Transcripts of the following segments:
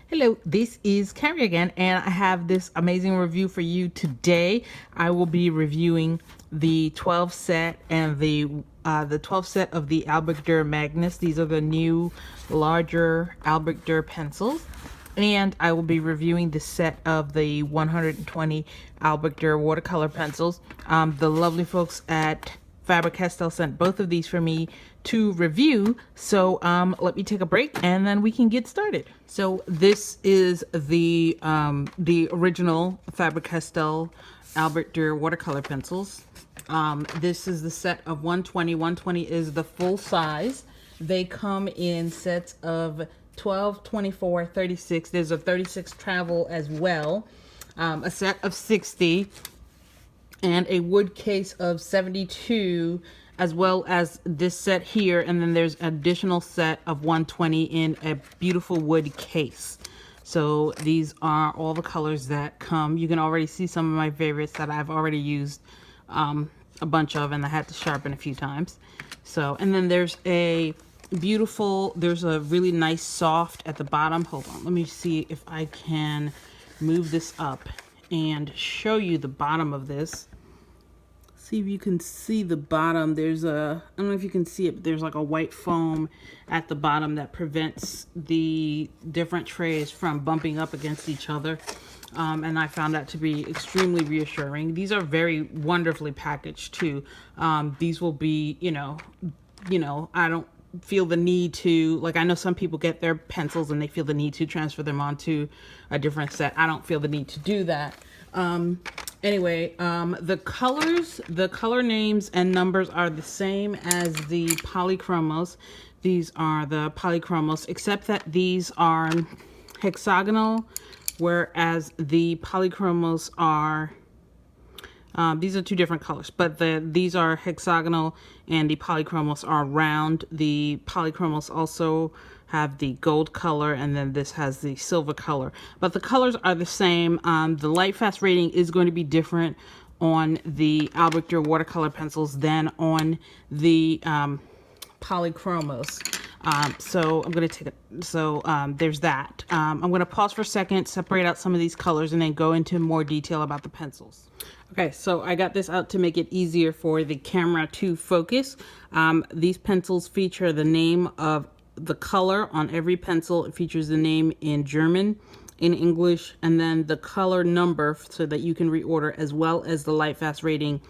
Hello, this is Karia again, and I have this amazing review for you today. I will be reviewing the 12 set and the 12 set of the Albrecht Dürer Magnus. These are the new, larger Albrecht Dürer pencils. And I will be reviewing the set of the 120 Albrecht Dürer watercolor pencils. The lovely folks at Faber-Castell sent both of these for me to review, so let me take a break and then we can get started. So this is the original Faber-Castell Albrecht Dürer watercolor pencils. This is the set of 120. 120 is the full size. They come in sets of 12, 24, 36. There's a 36 travel as well, a set of 60, and a wood case of 72, as well as this set here, and then there's an additional set of 120 in a beautiful wood case. So these are all the colors that come. You can already see some of my favorites that I've already used a bunch of, and I had to sharpen a few times. So, and then there's a really nice soft at the bottom. Hold on, let me see if I can move this up and show you the bottom of this. See if you can see the bottom. There's I don't know if you can see it, but there's like a white foam at the bottom that prevents the different trays from bumping up against each other. And I found that to be extremely reassuring. These are very wonderfully packaged too. These will be, you know, I don't feel the need to, like, I know some people get their pencils and they feel the need to transfer them onto a different set. I don't feel the need to do that. Anyway, the color names and numbers are the same as the Polychromos. These are the Polychromos, except that these are hexagonal, whereas the Polychromos are, these are two different colors, but these are hexagonal and the Polychromos are round. The Polychromos also have the gold color, and then this has the silver color, but the colors are the same. The light fast rating is going to be different on the Albrecht Dürer watercolor pencils than on the Polychromos. So I'm going to take it. So there's that. I'm going to pause for a second, separate out some of these colors, and then go into more detail about the pencils. Okay, so I got this out to make it easier for the camera to focus. These pencils feature the name of the color on every pencil. It features the name in German, in English, and then the color number so that you can reorder, as well as the light fast rating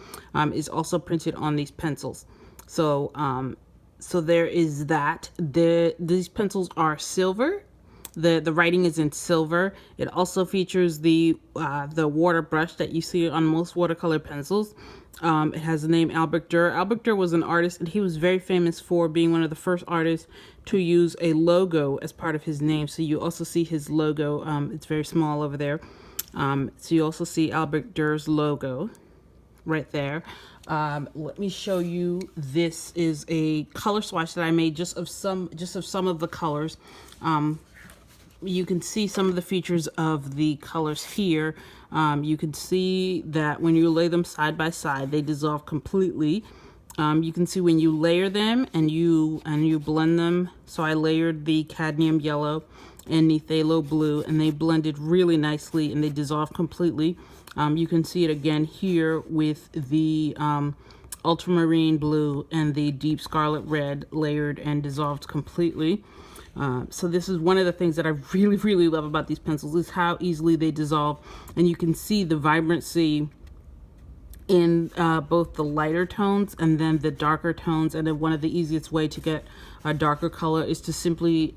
is also printed on these pencils. So so there is that. These pencils are silver. The writing is in silver. It also features the water brush that you see on most watercolor pencils. It has the name Albrecht Dürer. Albrecht Dürer was an artist, and he was very famous for being one of the first artists to use a logo as part of his name. So you also see his logo. It's very small over there. So you also see Albrecht Dürer's logo right there. Let me show you. This is a color swatch that I made just of some of the colors. You can see some of the features of the colors here. You can see that when you lay them side by side, they dissolve completely. You can see when you layer them and you blend them. So I layered the cadmium yellow and the phthalo blue, and they blended really nicely and they dissolved completely. You can see it again here with the ultramarine blue and the deep scarlet red layered and dissolved completely. So this is one of the things that I really love about these pencils, is how easily they dissolve, and you can see the vibrancy in both the lighter tones and then the darker tones. And then one of the easiest way to get a darker color is to simply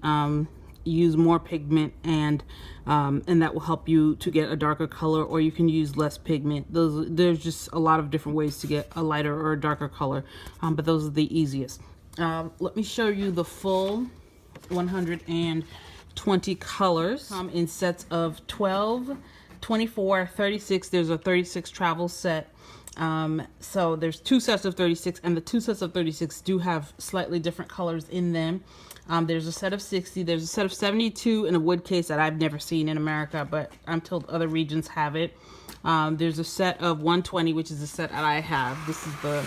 use more pigment, and that will help you to get a darker color, or you can use less pigment. There's just a lot of different ways to get a lighter or a darker color, but those are the easiest. Let me show you the full 120 colors in sets of 12, 24, 36. There's a 36 travel set. So there's two sets of 36, and the two sets of 36 do have slightly different colors in them. There's a set of 60, there's a set of 72 in a wood case that I've never seen in America, but I'm told other regions have it. There's a set of 120, which is the set that I have. This is the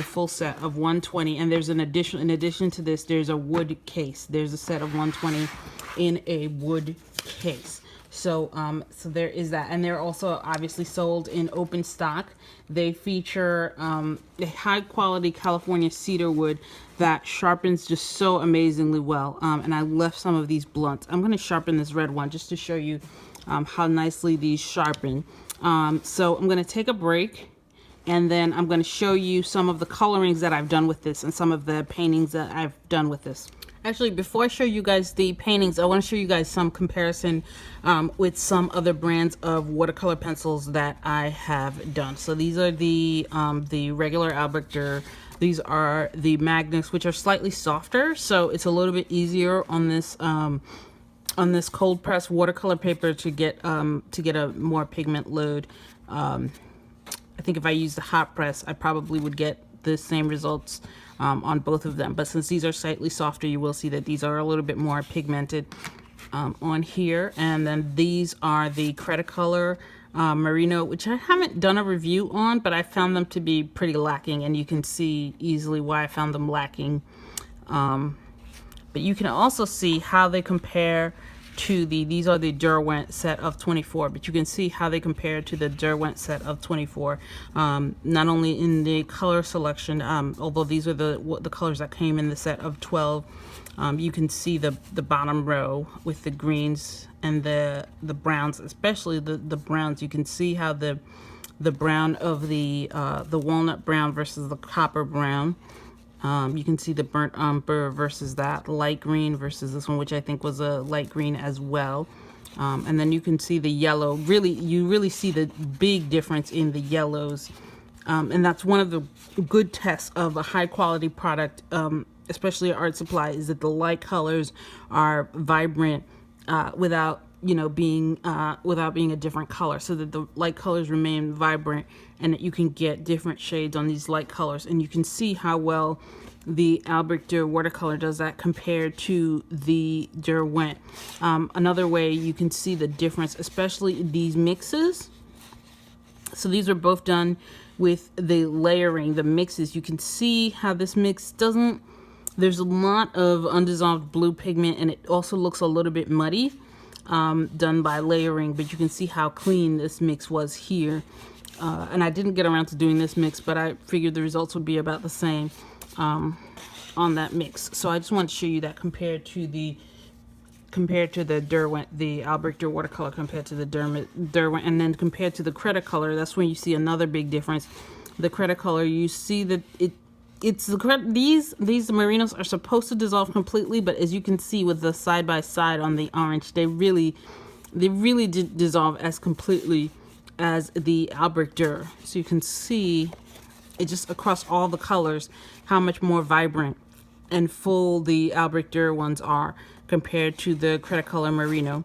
full set of 120, and there's an addition. In addition to this, there's a wood case. There's a set of 120 in a wood case. So so there is that, and they're also obviously sold in open stock. They feature a high quality California cedar wood that sharpens just so amazingly well. And I left some of these blunts. I'm going to sharpen this red one just to show you how nicely these sharpen. So I'm going to take a break, and then I'm going to show you some of the colorings that I've done with this and some of the paintings that I've done with this. Actually, before I show you guys the paintings, I want to show you guys some comparison with some other brands of watercolor pencils that I have done. So these are the regular Albrecht Dürer. These are the Magnus, which are slightly softer, so it's a little bit easier on this cold press watercolor paper to get a more pigment load. I think if I used the hot press, I probably would get the same results on both of them, but since these are slightly softer, you will see that these are a little bit more pigmented on here. And then these are the Cretacolor Merino, which I haven't done a review on, but I found them to be pretty lacking, and you can see easily why I found them lacking. But you can also see how they compare to these are the Derwent set of 24, but you can see how they compare to the Derwent set of 24, not only in the color selection, although these are the colors that came in the set of 12. You can see the bottom row with the greens and the browns, especially the browns. You can see how the brown of the walnut brown versus the copper brown. You can see the burnt umber versus that light green versus this one, which I think was a light green as well. And then you can see the yellow. You really see the big difference in the yellows. And that's one of the good tests of a high quality product, especially art supply, is that the light colors are vibrant without being a different color, so that the light colors remain vibrant and that you can get different shades on these light colors. And you can see how well the Albrecht Dürer watercolor does that compared to the Derwent. Another way you can see the difference, especially these mixes. So these are both done with the layering, the mixes. You can see how this mix there's a lot of undissolved blue pigment, and it also looks a little bit muddy. Done by layering, but you can see how clean this mix was here. And I didn't get around to doing this mix, but I figured the results would be about the same on that mix. So I just want to show you that compared to the Derwent, the Albrecht Dürer watercolor compared to the Derwent, and then compared to the Cretacolor. That's when you see another big difference. The Cretacolor, you see that these Merinos are supposed to dissolve completely, but as you can see with the side by side on the orange, they really did dissolve as completely as the Albrecht Dürer. So you can see it just across all the colors how much more vibrant and full the Albrecht Dürer ones are compared to the Cretacolor Merino.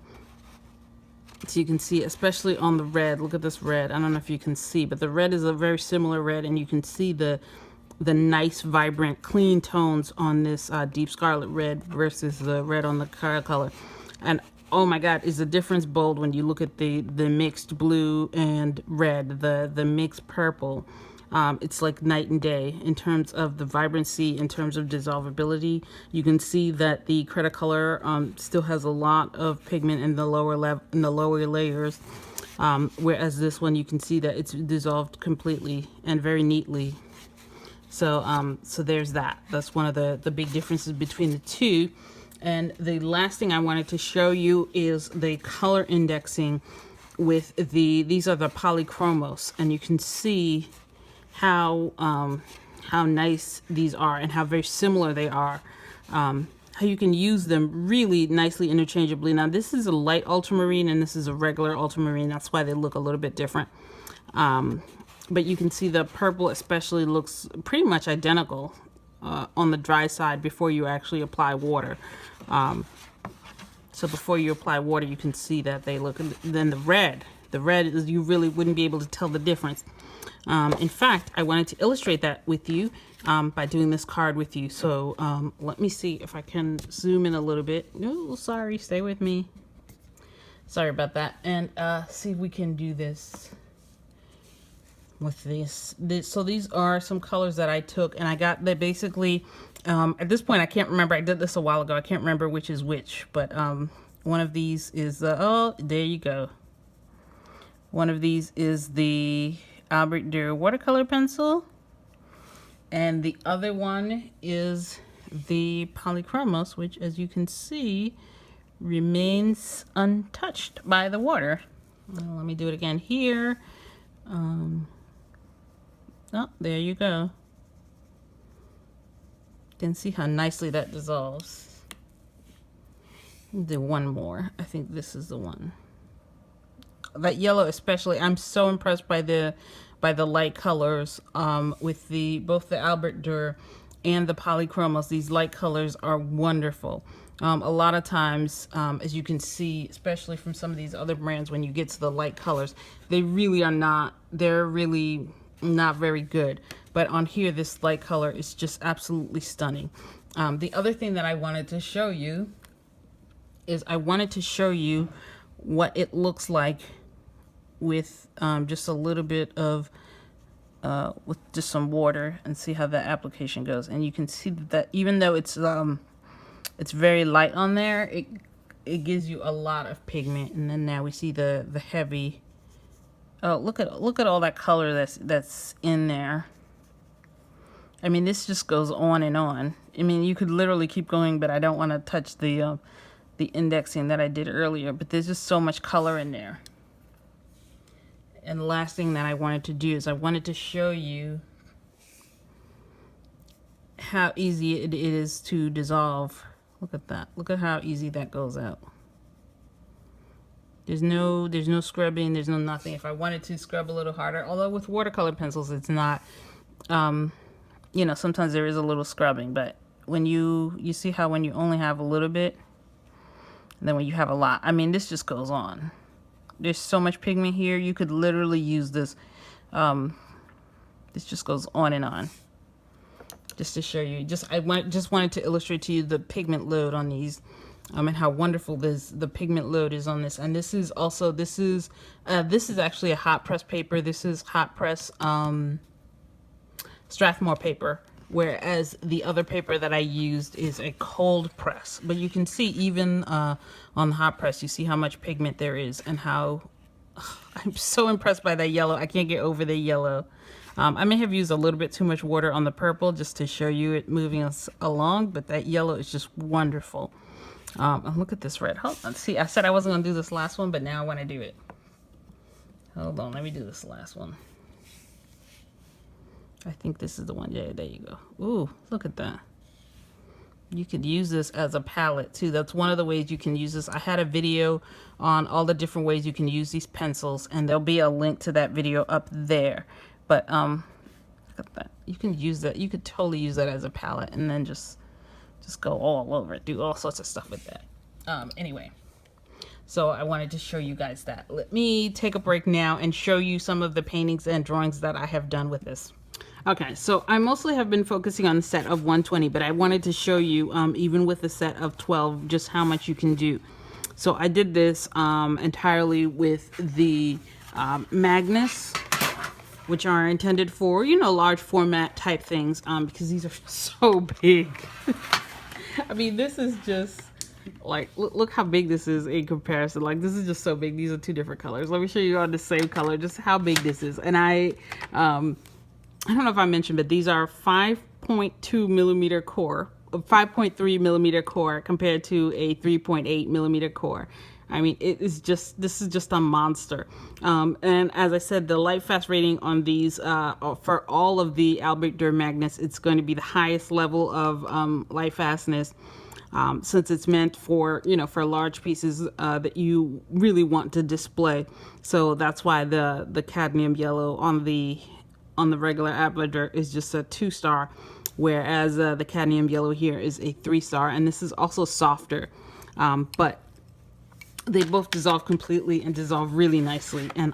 So you can see, especially on the red, look at this red. I don't know if you can see, but the red is a very similar red, and you can see the nice, vibrant, clean tones on this deep scarlet red versus the red on the Cretacolor. And oh my God, is the difference bold when you look at the mixed blue and red, the mixed purple. It's like night and day in terms of the vibrancy, in terms of dissolvability. You can see that the Cretacolor still has a lot of pigment in the lower layers, whereas this one you can see that it's dissolved completely and very neatly. So so there's that. That's one of the big differences between the two. And the last thing I wanted to show you is the color indexing with these are the Polychromos, and you can see how nice these are and how very similar they are. How you can use them really nicely interchangeably. Now this is a light ultramarine and this is a regular ultramarine. That's why they look a little bit different. But you can see the purple especially looks pretty much identical on the dry side before you actually apply water. So before you apply water, you can see that they look. Then the red is, you really wouldn't be able to tell the difference. In fact, I wanted to illustrate that with you by doing this card with you. So let me see if I can zoom in a little bit. Oh, sorry, stay with me. Sorry about that. And see if we can do this. with so these are some colors that I took, and I got they basically at this point I can't remember, I did this a while ago, I can't remember which is which, but one of these is oh, there you go, one of these is the Albrecht Dürer watercolor pencil, and the other one is the Polychromos, which as you can see remains untouched by the water. Let me do it again here. Oh, there you go. You can see how nicely that dissolves. Do one more. I think this is the one. That yellow especially, I'm so impressed by the light colors with both the Albrecht Dürer and the Polychromos. These light colors are wonderful. A lot of times, as you can see, especially from some of these other brands, when you get to the light colors, they really are not, they're really not very good. But on here, this light color is just absolutely stunning. The other thing that I wanted to show you is I wanted to show you what it looks like with just a little bit of with just some water, and see how the application goes. And you can see that even though it's very light on there, it gives you a lot of pigment. And then now we see the heavy. Oh, look at all that color that's in there. I mean, this just goes on and on. I mean, you could literally keep going, but I don't want to touch the indexing that I did earlier. But there's just so much color in there. And the last thing that I wanted to do is I wanted to show you how easy it is to dissolve. Look at that. Look at how easy that goes out. There's no scrubbing, there's no nothing. If I wanted to scrub a little harder, although with watercolor pencils it's not, you know, sometimes there is a little scrubbing, but when you see how when you only have a little bit, and then when you have a lot, I mean, this just goes on. There's so much pigment here, you could literally use this. This just goes on and on. Just to show you, I just wanted to illustrate to you the pigment load on these, and how wonderful the pigment load is on this. And this is also, this is actually a hot press paper. This is hot press Strathmore paper, whereas the other paper that I used is a cold press. But you can see even on the hot press, you see how much pigment there is, and how I'm so impressed by that yellow. I can't get over the yellow. I may have used a little bit too much water on the purple just to show you it moving us along, but that yellow is just wonderful. And look at this red. Hold on. See, I said I wasn't going to do this last one, but now I want to do it. Hold on. Let me do this last one. I think this is the one. Yeah, there you go. Ooh, look at that. You could use this as a palette too. That's one of the ways you can use this. I had a video on all the different ways you can use these pencils, and there'll be a link to that video up there. But look at that. You can use that. You could totally use that as a palette, and then just go all over it. Do all sorts of stuff with that. Anyway, so I wanted to show you guys that. Let me take a break now and show you some of the paintings and drawings that I have done with this. Okay, so I mostly have been focusing on the set of 120, but I wanted to show you, even with the set of 12, just how much you can do. So I did this entirely with the Magnus, which are intended for, you know, large format type things, because these are so big. I mean, this is just like, look how big this is in comparison. Like, this is just so big. These are two different colors. Let me show you on the same color, just how big this is. And I don't know if I mentioned, but these are 5.2 millimeter core, 5.3 millimeter core compared to a 3.8 millimeter core. I mean, this is just a monster. And as I said, the light fast rating on these, for all of the Albrecht Dürer Magnus, it's going to be the highest level of light fastness, since it's meant for, you know, for large pieces that you really want to display. So that's why the cadmium yellow on the regular Albrecht Dürer is just a 2-star, whereas the cadmium yellow here is a 3-star, and this is also softer, but they both dissolve completely and dissolve really nicely. And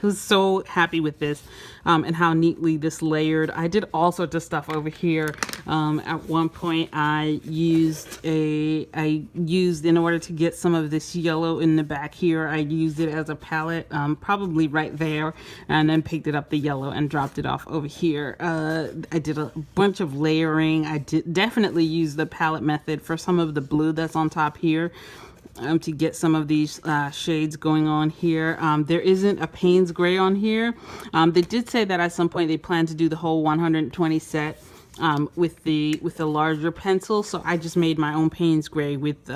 was so happy with this and how neatly this layered. I did all sorts of stuff over here. At one point I used in order to get some of this yellow in the back here, I used it as a palette, probably right there, and then picked it up the yellow and dropped it off over here. I did a bunch of layering. I definitely used the palette method for some of the blue that's on top here. To get some of these shades going on here. There isn't a Payne's gray on here. They did say that at some point they plan to do the whole 120 set with the larger pencil. So I just made my own Payne's gray with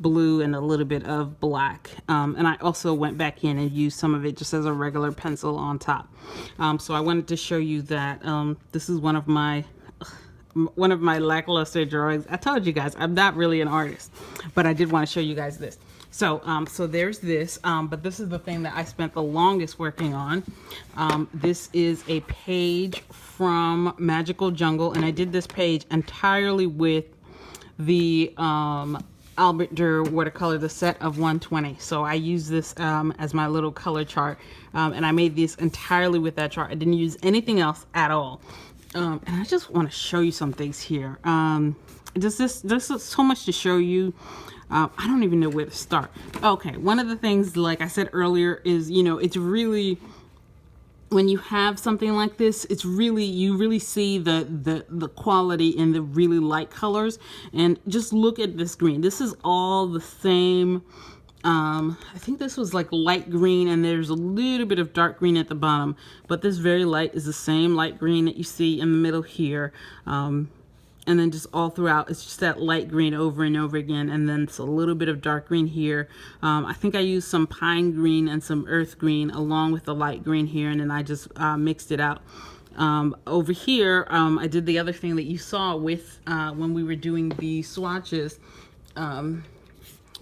blue and a little bit of black. And I also went back in and used some of it just as a regular pencil on top. So I wanted to show you that this is one of my lackluster drawings. I told you guys I'm not really an artist, but I did want to show you guys this. So so there's this, but this is the thing that I spent the longest working on. This is a page from Magical Jungle, and I did this page entirely with the Albrecht Dürer watercolor, the set of 120. So I use this as my little color chart, and I made this entirely with that chart. I didn't use anything else at all. And I just want to show you some things here. There's so much to show you. I don't even know where to start. Okay, one of the things, like I said earlier, is, you know, it's really, when you have something like this, it's really, you really see the quality in the really light colors. And just look at this green. This is all the same. I think this was like light green, and there's a little bit of dark green at the bottom, but this very light is the same light green that you see in the middle here. And then just all throughout, it's just that light green over and over again, and then it's a little bit of dark green here. I think I used some pine green and some earth green along with the light green here, and then I just mixed it out. Over here, I did the other thing that you saw with when we were doing the swatches.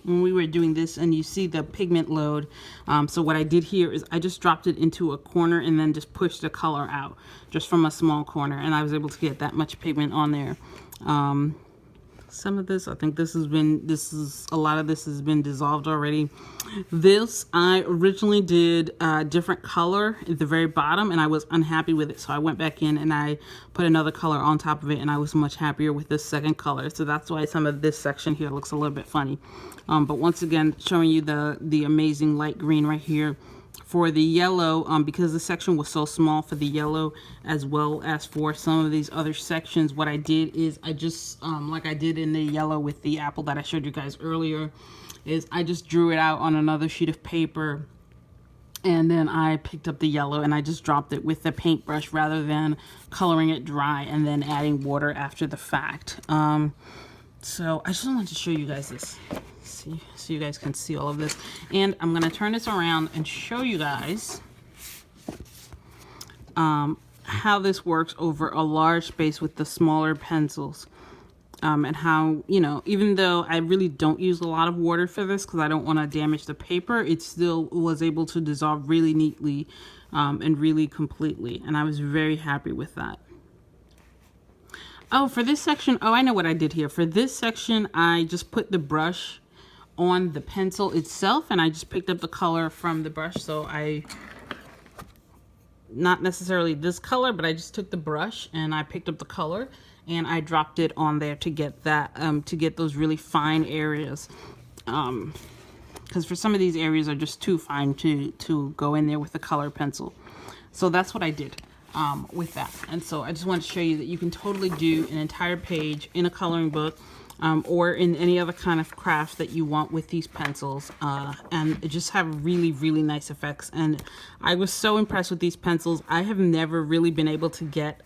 When we were doing this, and you see the pigment load. So what I did here is I just dropped it into a corner and then just pushed the color out just from a small corner, and I was able to get that much pigment on there. Some of this, I think a lot of this has been dissolved already. This, I originally did a different color at the very bottom, and I was unhappy with it. So I went back in and I put another color on top of it, and I was much happier with this second color. So that's why some of this section here looks a little bit funny. But once again, showing you the amazing light green right here. For the yellow, because the section was so small for the yellow as well as for some of these other sections, what I did is I just, like I did in the yellow with the apple that I showed you guys earlier, is I just drew it out on another sheet of paper, and then I picked up the yellow and I just dropped it with the paintbrush rather than coloring it dry and then adding water after the fact. So I just wanted to show you guys this. So you guys can see all of this, and I'm going to turn this around and show you guys how this works over a large space with the smaller pencils, and how, you know, even though I really don't use a lot of water for this because I don't want to damage the paper, it still was able to dissolve really neatly and really completely, and I was very happy with that. Oh, for this section, oh, I know what I did here. For this section, I just put the brush on the pencil itself, and I just picked up the color from the brush. So not necessarily this color, but I just took the brush and I picked up the color and I dropped it on there to get that, to get those really fine areas. Because for some of these areas are just too fine to go in there with the color pencil. So that's what I did with that. And so I just want to show you that you can totally do an entire page in a coloring book, or in any other kind of craft that you want with these pencils, and just have really, really nice effects. And I was so impressed with these pencils. I have never really been able to get,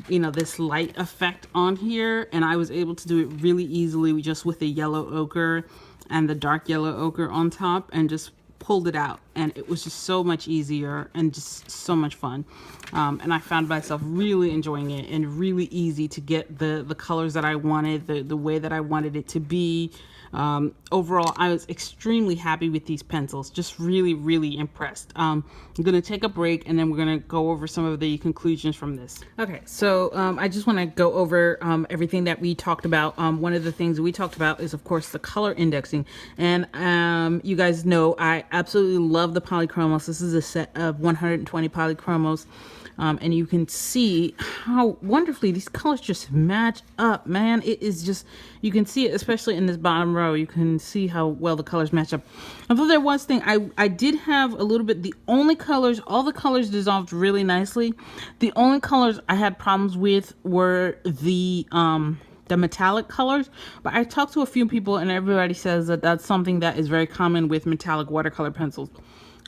you know, this light effect on here, and I was able to do it really easily just with the yellow ochre and the dark yellow ochre on top, and just pulled it out, and it was just so much easier and just so much fun. And I found myself really enjoying it, and really easy to get the colors that I wanted, the way that I wanted it to be. Overall, I was extremely happy with these pencils. Just really, really impressed. I'm going to take a break and then we're going to go over some of the conclusions from this. Okay, so I just want to go over everything that we talked about. One of the things we talked about is, of course, the color indexing. And you guys know I absolutely love the Polychromos. This is a set of 120 Polychromos. And you can see how wonderfully these colors just match up, man. It is just, you can see it, especially in this bottom row. You can see how well the colors match up. Although there was thing, I did have a little bit, the only colors, all the colors dissolved really nicely. The only colors I had problems with were the metallic colors, but I talked to a few people and everybody says that that's something that is very common with metallic watercolor pencils.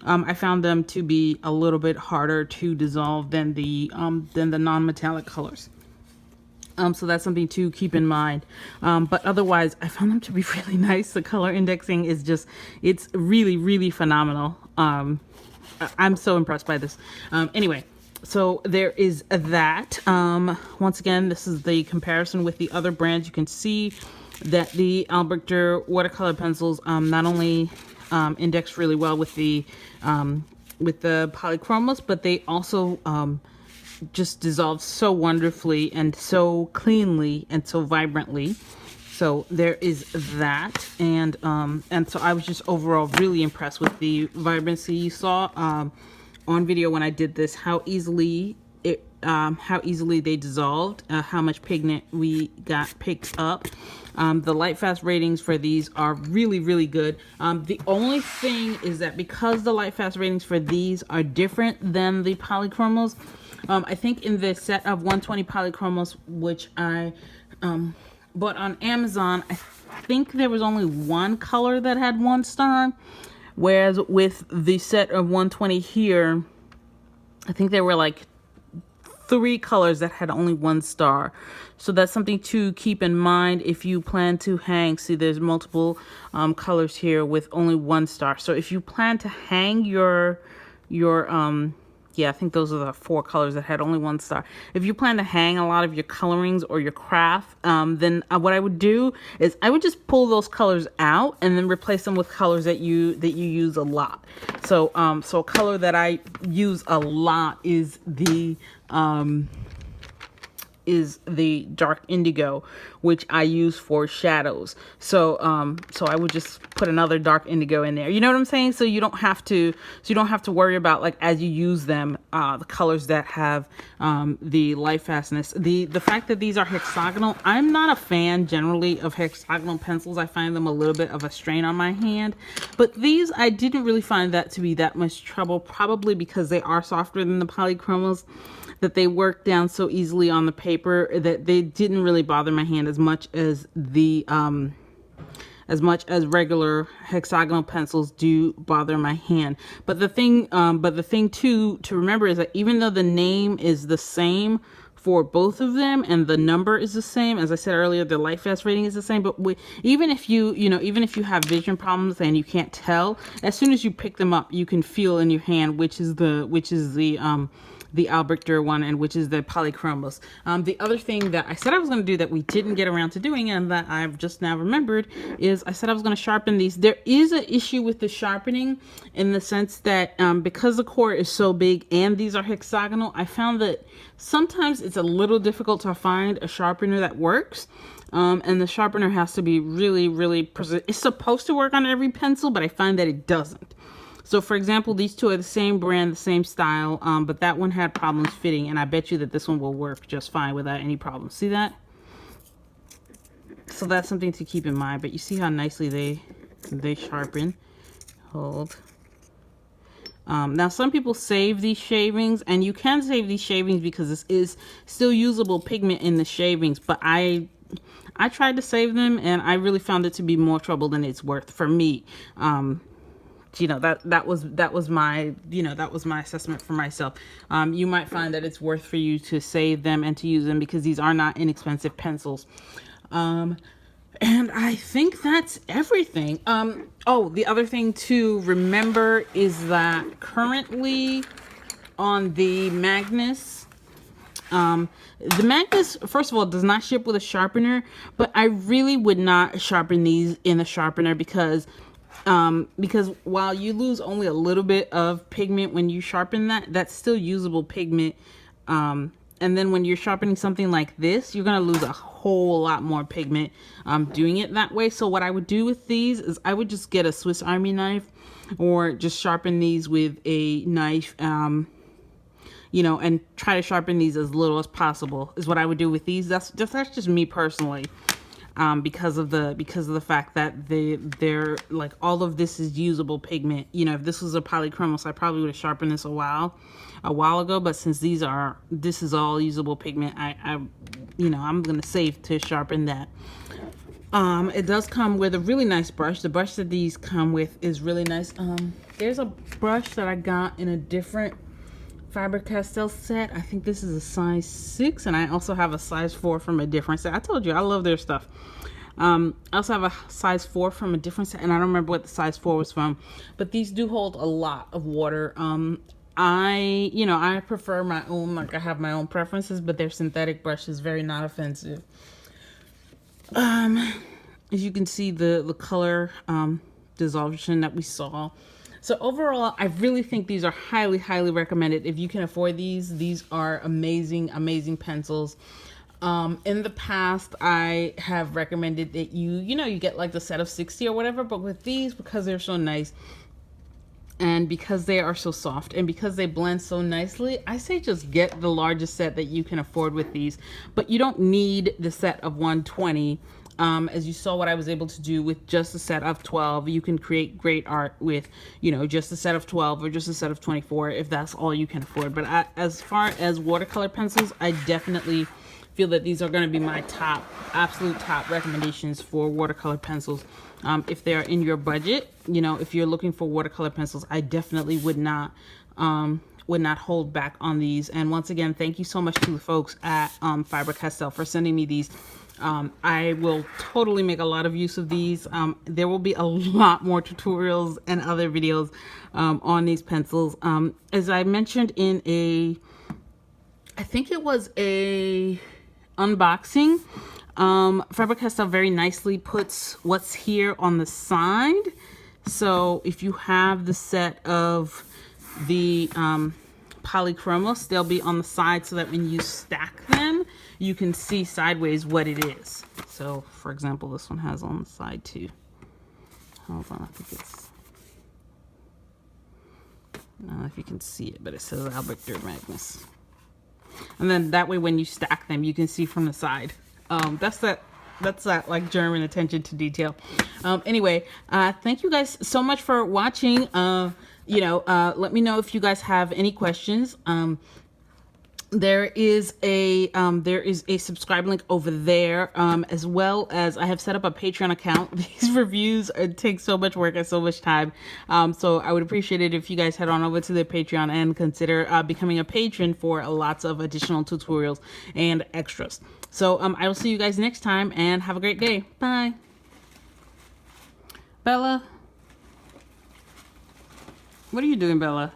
I found them to be a little bit harder to dissolve than the non-metallic colors. So that's something to keep in mind. But otherwise, I found them to be really nice. The color indexing is just, it's really, really phenomenal. I'm so impressed by this. Anyway, so there is that. Once again, this is the comparison with the other brands. You can see that the Albrecht Dürer watercolor pencils not only index really well with the Polychromos, but they also just dissolve so wonderfully and so cleanly and so vibrantly. So there is that, and so I was just overall really impressed with the vibrancy. You saw on video when I did this how easily they dissolved, how much pigment we got picked up. The light fast ratings for these are really, really good. The only thing is that because the light fast ratings for these are different than the Polychromos, I think in the set of 120 Polychromos, which I bought on Amazon, I think there was only one color that had 1 star, whereas with the set of 120 here, I think there were like 3 colors that had only 1 star. So that's something to keep in mind if you plan to hang. See, there's multiple colors here with only 1 star. So if you plan to hang your yeah, I think those are the 4 colors that had only 1 star. If you plan to hang a lot of your colorings or your craft, then what I would do is I would just pull those colors out and then replace them with colors that you use a lot. So so a color that I use a lot is the dark indigo, which I use for shadows. So so I would just put another dark indigo in there. You know what I'm saying? So you don't have to worry about, like, as you use them, the colors that have the light fastness. The fact that these are hexagonal, I'm not a fan generally of hexagonal pencils. I find them a little bit of a strain on my hand. But these, I didn't really find that to be that much trouble, probably because they are softer than the Polychromos, that they work down so easily on the paper that they didn't really bother my hand as much as the regular hexagonal pencils do bother my hand. But the thing too to remember is that even though the name is the same for both of them and the number is the same, as I said earlier, the light fast rating is the same, but even if you have vision problems and you can't tell, as soon as you pick them up, you can feel in your hand which is the Albrecht Dürer one and which is the Polychromos. The other thing that I said I was going to do that we didn't get around to doing and that I've just now remembered is I said I was going to sharpen these. There is an issue with the sharpening in the sense that because the core is so big and these are hexagonal, I found that sometimes it's a little difficult to find a sharpener that works. And the sharpener has to be really, really it's supposed to work on every pencil, but I find that it doesn't. So for example, these two are the same brand, the same style, but that one had problems fitting, and I bet you that this one will work just fine without any problems. See that? So that's something to keep in mind, but you see how nicely they sharpen. Hold. Now some people save these shavings, and you can save these shavings because this is still usable pigment in the shavings, but I tried to save them and I really found it to be more trouble than it's worth for me. You know, that was my assessment for myself. You might find that it's worth for you to save them and to use them because these are not inexpensive pencils. And I think that's everything. Oh, the other thing to remember is that currently on the Magnus, The Magnus, first of all, does not ship with a sharpener, but I really would not sharpen these in a sharpener because while you lose only a little bit of pigment when you sharpen that, that's still usable pigment. And then when you're sharpening something like this, you're going to lose a whole lot more pigment doing it that way. So what I would do with these is I would just get a Swiss Army knife or just sharpen these with a knife, you know, and try to sharpen these as little as possible is what I would do with these. That's just me personally. Because of the fact that they're like, all of this is usable pigment. You know, if this was a Polychromos, I probably would have sharpened this a while ago, but since this is all usable pigment, you know, I'm gonna save to sharpen that. It does come with a really nice brush. The brush that these come with is really nice. There's a brush that I got in a different Faber-Castell set. I think this is a size 6, and I also have a size 4 from a different set. I told you I love their stuff. I also have a size 4 from a different set, and I don't remember what the size 4 was from, but these do hold a lot of water. I prefer my own, like I have my own preferences, but their synthetic brush is very not offensive. As you can see, the color dissolution that we saw. So overall, I really think these are highly, highly recommended. If you can afford these are amazing, amazing pencils. In the past, I have recommended that you get like the set of 60 or whatever, but with these, because they're so nice and because they are so soft and because they blend so nicely, I say just get the largest set that you can afford with these. But you don't need the set of 120. As you saw what I was able to do with just a set of 12, you can create great art with, just a set of 12 or just a set of 24 if that's all you can afford. But as far as watercolor pencils, I definitely feel that these are going to be my absolute top recommendations for watercolor pencils. If they're in your budget, if you're looking for watercolor pencils, I definitely would not hold back on these. And once again, thank you so much to the folks at Faber-Castell for sending me these. I will totally make a lot of use of these. There will be a lot more tutorials and other videos on these pencils. As I mentioned in I think it was a unboxing, Faber-Castell very nicely puts what's here on the side. So if you have the set of the Polychromos, they'll be on the side so that when you stack them, you can see sideways what it is. So for example, this one has on the side too. Hold on, I think I don't know if you can see it, but it says Albrecht Dürer Magnus. And then that way when you stack them, you can see from the side. That's that like German attention to detail. Anyway, thank you guys so much for watching. Let me know if you guys have any questions. There is a subscribe link over there, as well as I have set up a Patreon account. These reviews take so much work and so much time, so I would appreciate it if you guys head on over to the Patreon and consider becoming a patron for lots of additional tutorials and extras. So I will see you guys next time, and have a great day. Bye. Bella, what are you doing, Bella?